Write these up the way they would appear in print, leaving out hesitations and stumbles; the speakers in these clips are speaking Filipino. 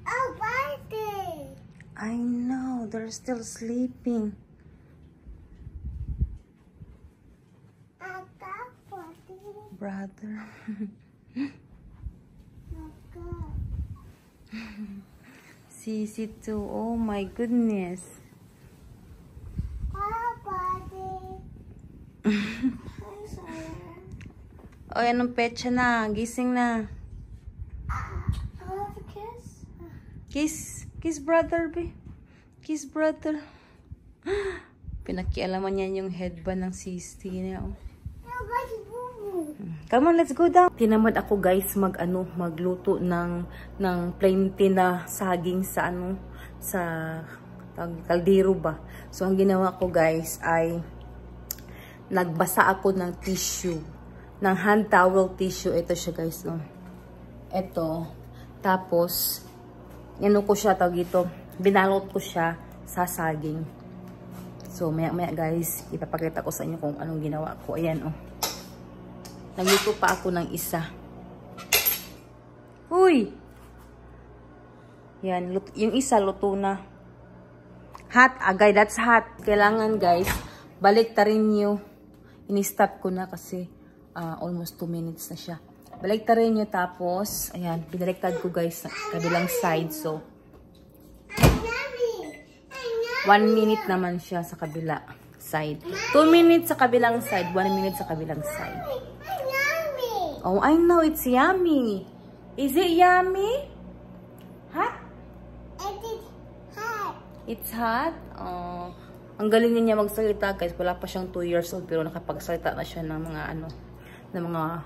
Oh, party. I know, they're still sleeping. Brother. Sisi too. Oh my goodness. Oh, anong petsa na? Gising na. Kiss brother, be. Kiss brother. Pinakialaman niya yung headband ng sisi niya. Oh. Come on, let's go down. Tinamad ako guys magluto ng plain na saging sa sa kaldero ba. So ang ginawa ko guys ay nagbasa ako ng tissue, ng hand towel tissue. Ito siya guys, no. Ito. Tapos ko siya dito. Binalot ko siya sa saging. So maya guys, ipapakita ko sa inyo kung anong ginawa ko. Ayan oh. Nagluto pa ako ng isa. Uy! Yan, yung isa luto na. Hot, agay, that's hot. Kailangan guys, balik ta rin nyo. Ini-stop ko na kasi almost 2 minutes na siya. Balik ta rin nyo tapos, ayan, binaliktad ko guys sa kabilang side. So, 1 minute naman siya sa kabila side. 2 minutes sa kabilang side, 1 minute sa kabilang side. Oh, I know it's yummy. Is it yummy? Hot? It is hot. It's hot? Oh, ang galing niya magsalita, guys. Wala pa siyang 2 years old pero nakapagsalita na siya ng mga ng mga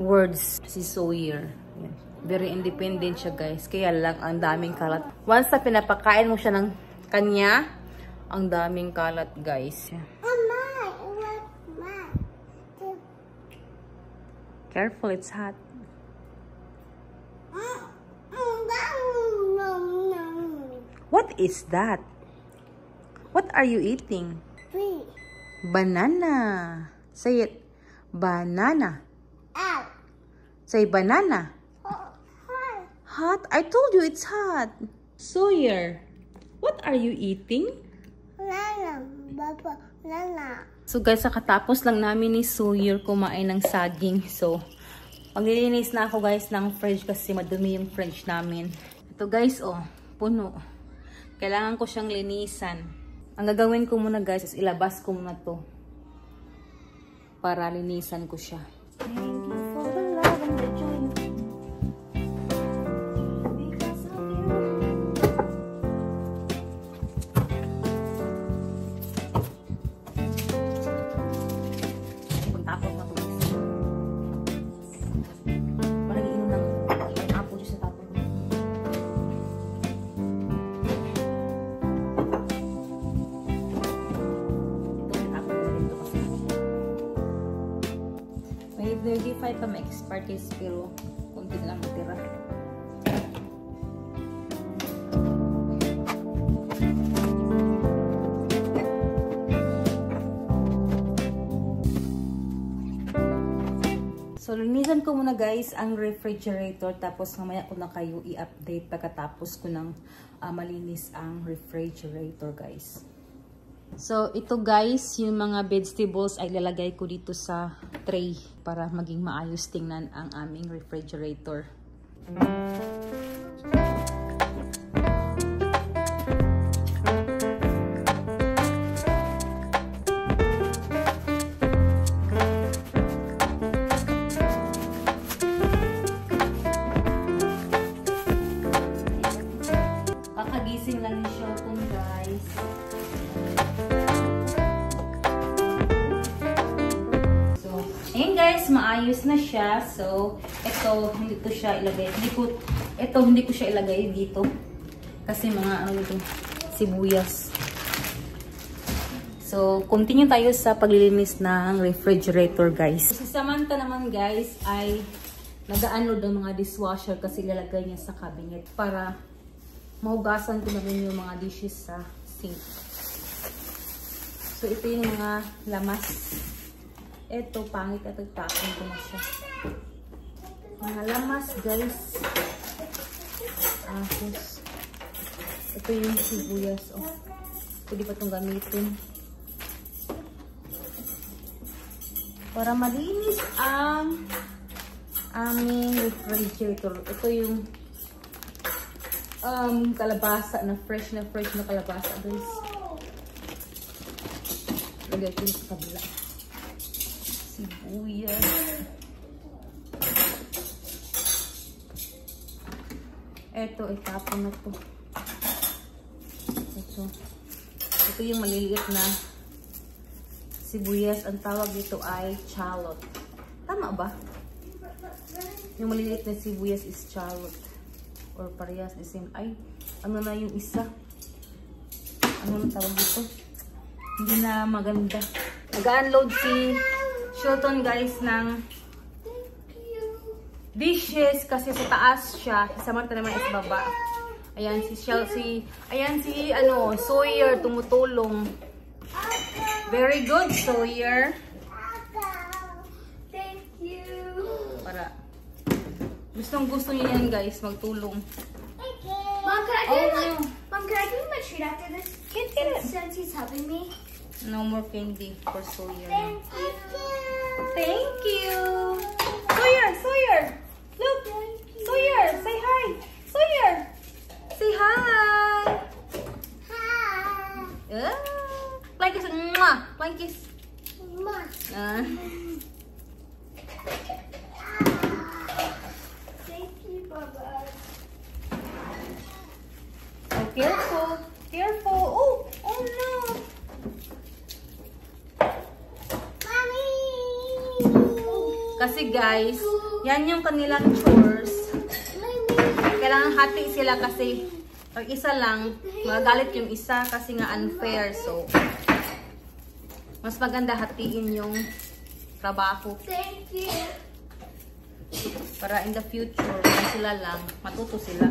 words. Si Sawyer. Yan. Very independent siya, guys. Kaya lang ang daming kalat. Once na pinapakain mo siya ng kanya, ang daming kalat, guys. Careful, it's hot. What is that? What are you eating? Banana. Say it. Banana. Say banana. Hot? I told you it's hot. Sawyer, what are you eating? So guys, katapos lang namin ni Sawyer kumain ng saging. So, maglilinis na ako guys ng fridge kasi madumi yung fridge namin. Ito guys, oh, puno. Kailangan ko siyang linisan. Ang gagawin ko muna guys is ilabas ko muna to para linisan ko siya. Thank you for the love and the joy. May 35 pa ma-expertise pero kunti lang matira. So, linisan ko muna guys ang refrigerator tapos mamaya ko na kayo i-update pagkatapos ko ng malinis ang refrigerator guys. So, ito guys, yung mga vegetables ay lalagay ko dito sa tray para maging maayos tingnan ang aming refrigerator. Kakagising lang ni Shoton guys. Ayan guys, maayos na siya. So, ito hindi ko siya ilagay. Hindi ko siya ilagay dito. Kasi mga sibuyas. So, continue tayo sa paglilinis ng refrigerator guys. Si Samantha naman guys ay nag-ano ng mga dishwasher kasi lalagay niya sa cabinet para mahugasan ko na rin yung mga dishes sa sink. So, ito yung mga lamas. Ito, pangit at tapon ko na siya. Mga lamas, guys. Tapos, ito yung sibuyas. Oh, pwede pa itong gamitin. Para malinis ang aming refrigerator. Ito yung kalabasa na fresh na kalabasa, guys. Lagay ko sa kabila. Sibuyas. Ito, itapon na to. Ito yung maliliit na sibuyas. Ang tawag dito ay shallot. Tama ba? Yung maliliit na sibuyas is shallot. Or parehas the same. Ay, ano na yung isa? Ano na tawag dito? Hindi na maganda. Nag-unload si Shilton, guys, ng dishes kasi sa taas siya. Samantala naman is baba. Ayan si Sawyer tumutulong. Very good, Sawyer. Thank you. Para gustong-gusto niya yan, guys, magtulong. Mom, can I give Oh, Mom, can I give him a treat after this? Can't get it. Since he's helping me. No more candy for Sawyer. Thank you. Thank you. Sawyer. Look. Sawyer, say hi. Sawyer, say hi. Hi. Like kiss. Mwah. Like kiss. Mom. Thank you, Baba. Oh, careful. Oh no. Mommy. Kasi guys, yan yung kanilang chores. Kailangan hati sila kasi pag isa lang, magagalit yung isa kasi nga unfair. So, mas maganda hatiin yung trabaho. Thank you. Para in the future, kung sila lang, matuto sila.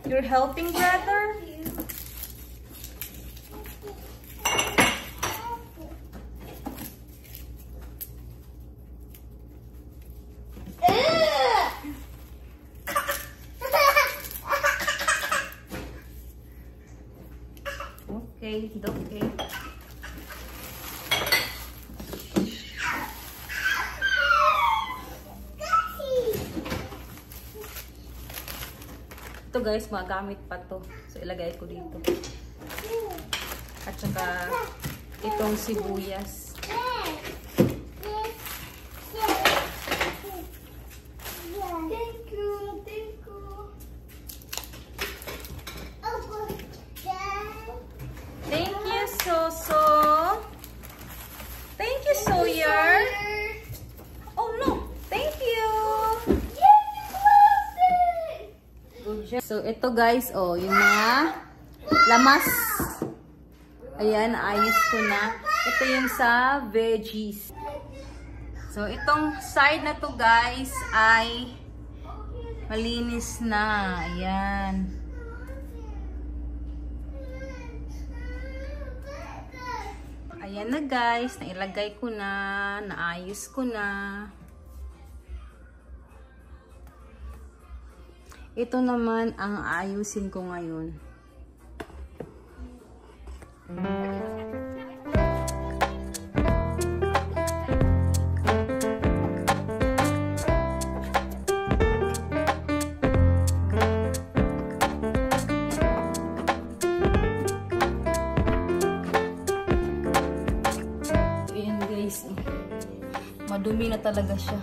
You're helping, brother? Okay, okay. Ito guys, magamit pa to. So ilagay ko dito. At saka itong sibuyas. Thank you. Thank you, Soso. Thank you, Sawyer. Oh no, thank you. So ito guys, oh, yung mga lamas. Ayan, ayos ko na. Ito yung sa veggies. So itong side na to guys ay malinis na. Ayan. Ayan na guys, nailagay ko na, naayos ko na. Ito naman ang aayusin ko ngayon. Ayan guys, madumi na talaga siya.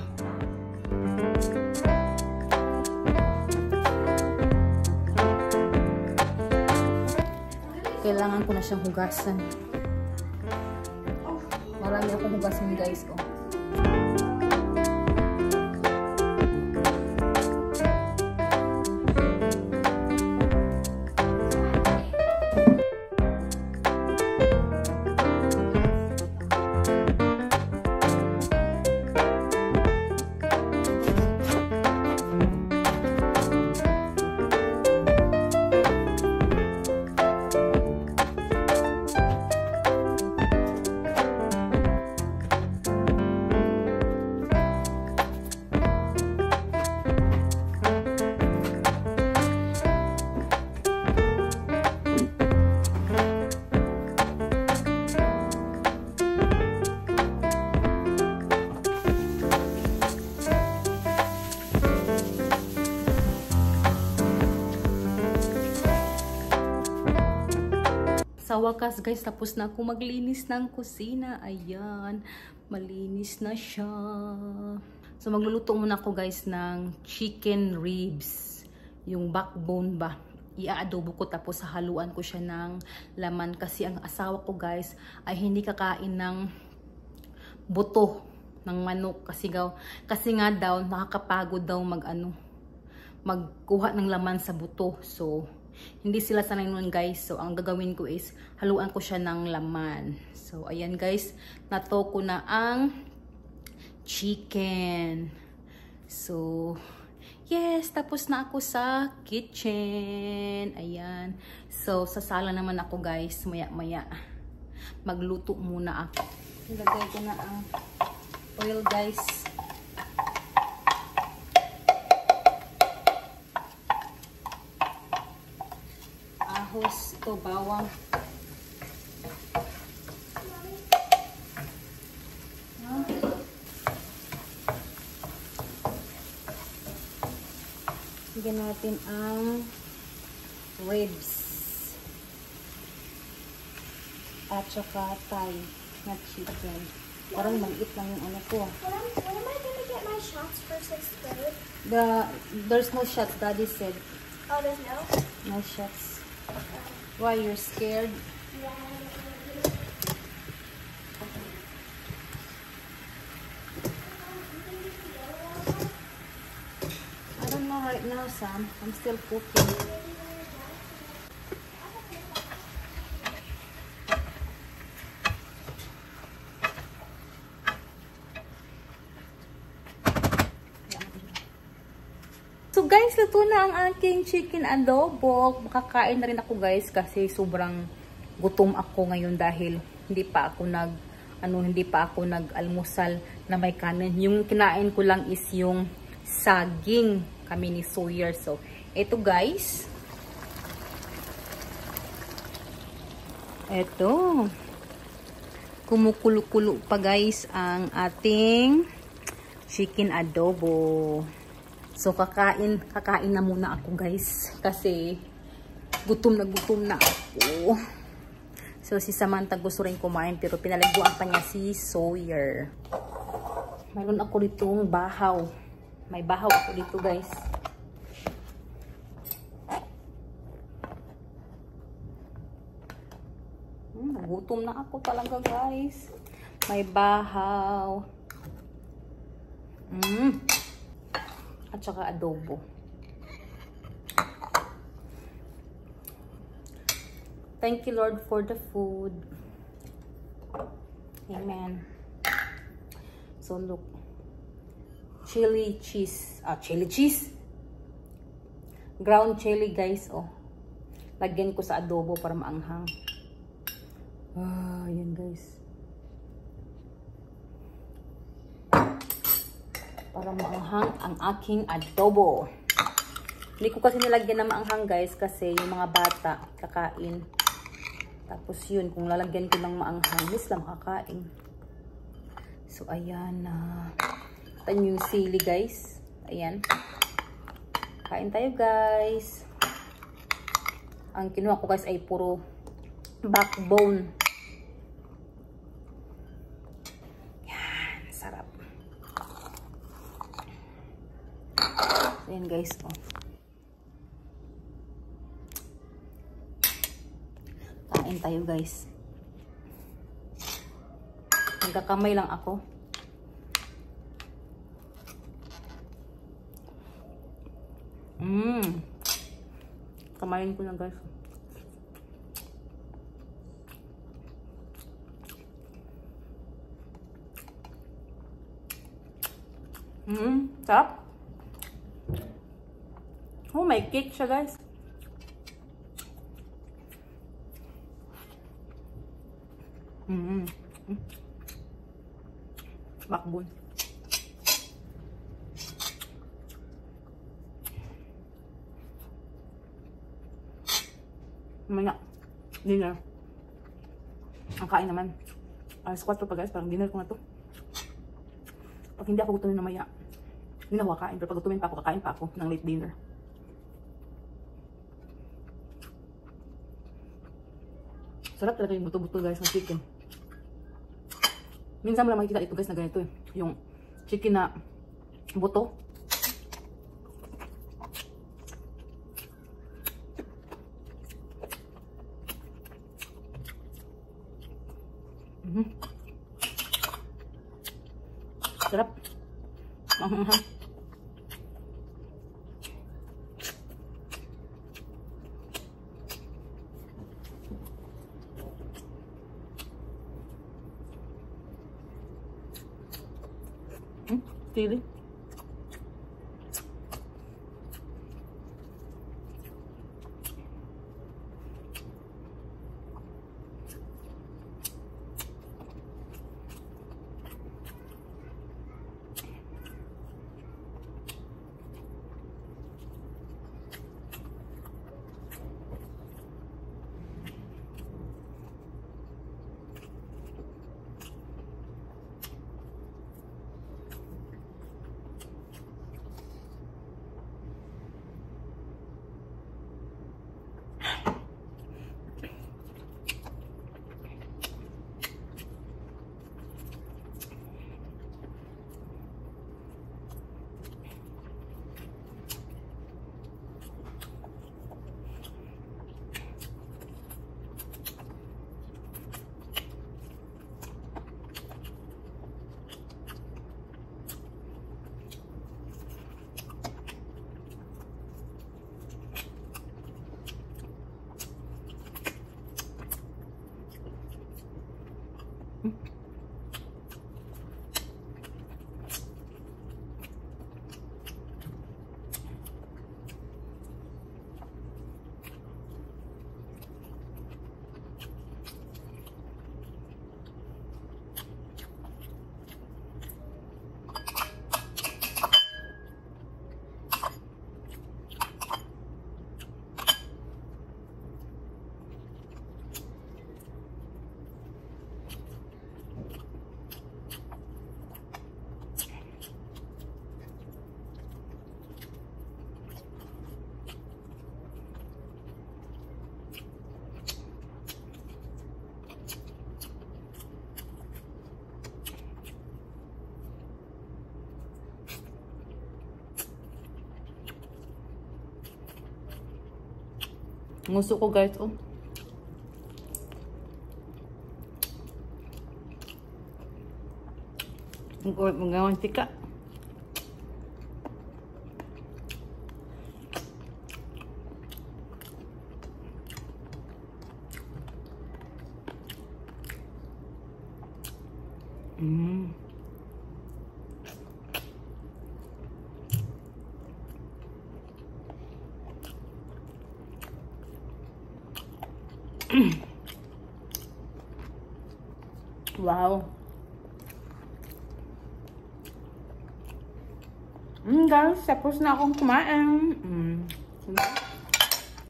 Kailangan ko na siyang hugasan. Marami akong hugasan guys. Oh. Sa wakas guys, tapos na ako maglinis ng kusina. Ayan, malinis na siya. So magluluto muna ako guys ng chicken ribs. Yung backbone ba. Ia-adobo ko tapos haluan ko siya ng laman. Kasi ang asawa ko guys ay hindi kakain ng buto ng manok. Kasi nga daw nakakapagod daw magkuha ng laman sa buto. So hindi sila sanay nun guys. So ang gagawin ko is haluan ko siya ng laman. So ayan guys, nato ko na ang chicken. So yes, tapos na ako sa kitchen. Ayan. So sasala naman ako guys maya maya. Magluto muna ako. Ilagay ko na ang oil guys. Ahos, ito bawang. Bigyan natin ang ribs at saka thigh na chicken. Parang maliit lang yung ano ko. When am I gonna get my shots for 6th grade? There's no shots, Daddy said. Oh, there's no? No shots. Why, you're scared? Yeah. I don't know right now, Sam. I'm still cooking. So guys, luto na ang aking chicken adobo. Makakain na rin ako guys kasi sobrang gutom ako ngayon dahil hindi pa ako nag-almusal na may kanin. Yung kinain ko lang is yung saging kami ni Sawyer. So, ito guys. Ito. Kumukulo-kulo pa guys ang ating chicken adobo. So, kakain na muna ako guys. Kasi, gutom na ako. So, si Samantha gusto rin kumain. Pero, pinalagduan pa niya si Sawyer. Mayroon ako ditong bahaw. May bahaw ako dito guys. Gutom na ako talaga guys. May bahaw. At saka adobo. Thank you Lord for the food. Amen. So look. Chili cheese. Chili cheese. Ground chili guys. Oh. Lagyan ko sa adobo para maanghang. Yan guys. Para maanghang ang aking adobo. Hindi ko kasi nilagyan na maanghang guys kasi yung mga bata kakain. Tapos yun, kung lalagyan ko ng maanghang, miss lang kakain. So ayan na. Ito yung sili guys. Ayan. Kain tayo guys. Ang kinuha ko guys ay puro backbone. Sarap. Ayan guys, oh. Kain tayo guys. Nagkakamay lang ako. Kamayin ko na guys. Sarap. Oh, may cake siya guys. Backbone. Mamaya, dinner. Ang kain naman. Alas 4 pa guys, parang dinner ko na to. Pag hindi ako gutumin na maya, hindi na ako kakain. Pero pag gutumin pa ako, kakain pa ako ng late dinner. Sarap talaga yung buto-buto guys ng chicken. Minsan mo lang makikita ito guys na ganito eh. Yung chicken na buto. Sarap. Sili. Nguso ko guys, oh. Magawang tika. Wow. Guys, tapos na akong kumain.